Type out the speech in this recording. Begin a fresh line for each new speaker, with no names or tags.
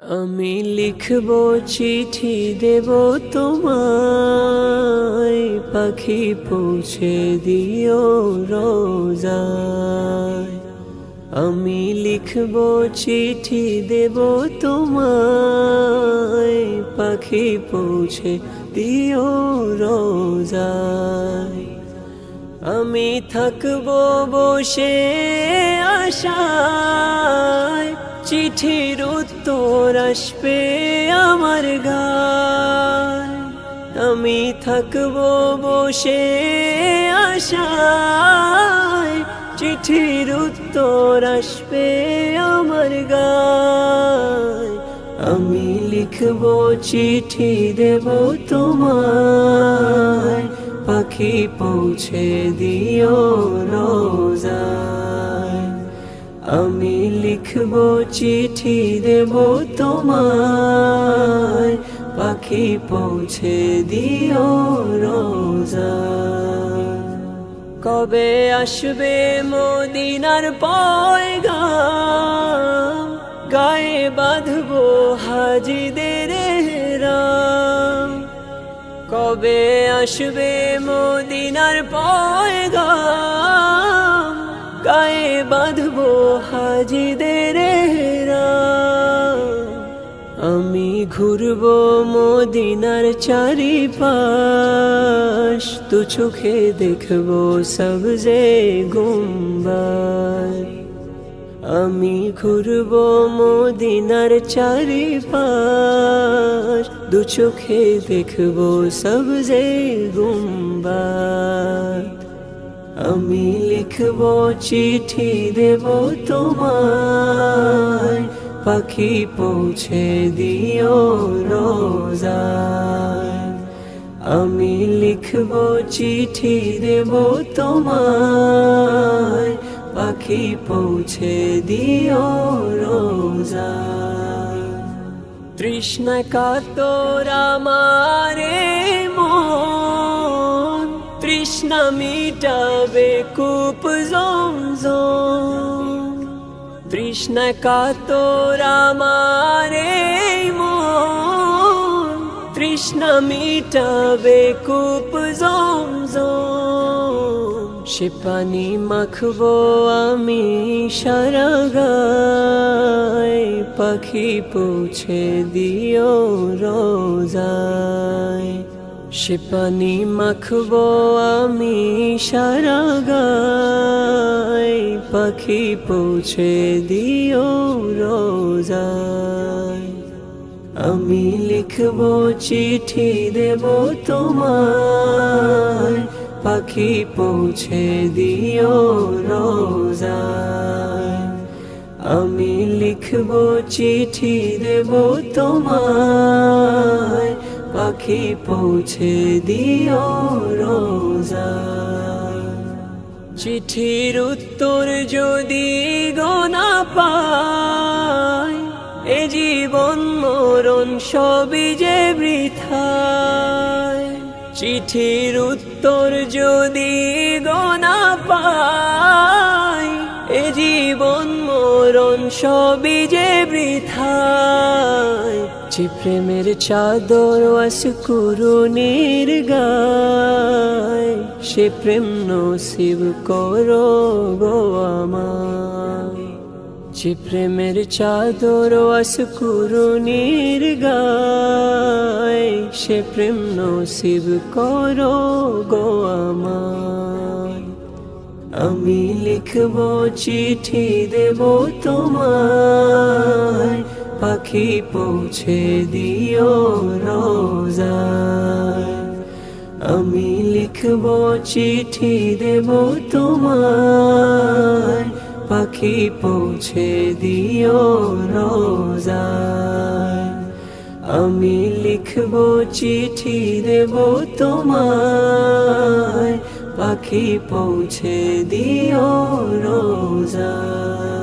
আমি লিখব চিঠি দেব তোমায়, পাখি পৌঁছে দিও রোজায়। আমি লিখব চিঠি দেব তোমায়, পাখি পৌঁছে দিও রোজায়। আমি থাকব বসে আশায়, চিঠির উত্তর আসবে আমার গায়। আমি থাকব বসে আশায়, চিঠির উত্তর আসবে আমার গায়। আমি লিখব চিঠি দেব তোমায়, পাখি পৌঁছে দিও রোজায়। আমি লিখব চিঠি দেব তোমায়, পাখি পৌঁছে দিও রোজায়। কবে আসবে মদিনার পয়গাম, গায়ে বাঁধবো হাজিদের এহরাম। কবে আসবে মদিনার পয়গাম, গায়ে বাঁধবো হাজিদের এহরাম। আমি ঘুরবো মদিনার চারিপাশ, তু চোখে দেখবো সবজে গুম্বাদ। আমি ঘুরবো মদিনার চারিপাশ, দু চোখে দেখবো সবজে গুম্বাদ। আমি লিখব চিঠি দেব তোমায়, পাখি পৌঁছে দিও রোজায়। আমি লিখব চিঠি দেব তোমায়, পাখি পৌঁছে দিও রোজায়। তৃষ্ণা কাতর আমারে মন, তৃষ্ণা মিটাবে কূপ জমজম। তৃষ্ণা কাতর আমারে মন, তৃষ্ণা মিটাবে কূপ জমজম। সে পানি মাখবো আমি সারা গায়, পাখি পৌঁছে দিও রোজায়। সে পানি মাখবো আমি সারা গায়, পাখি পৌঁছে দিও রোজায়। আমি লিখব চিঠি দেব তোমায়, পাখি পৌঁছে দিও রোজায়। আমি লিখব চিঠি দেব তোমায়, পাখি পৌঁছে দিও রোজায়। চিঠির উত্তর যদি গোনা পায়, এ জীবন মরণ সবই যে বৃথায়। চিঠির উত্তর যদি গোনা পায়, এ জীবন মরণ সবই যে বৃথায়। যে প্রেমের চাদর ওয়াসকুরুনির গায়, সে প্রেম নসিব করো গো আমায়। যে প্রেমের চাদর ওয়াসকুরুনির গায়, সে প্রেম নসিব করো গো আমায়। আমি লিখব চিঠি দেব তোমায়, পাখি পৌঁছে দিও রোজায়। আমি লিখব চিঠি দেব তোমায়, পাখি পৌঁছে দিও রোজায়। আমি লিখব চিঠি দেব তোমায়, পাখি পৌঁছে দিও রোজায়।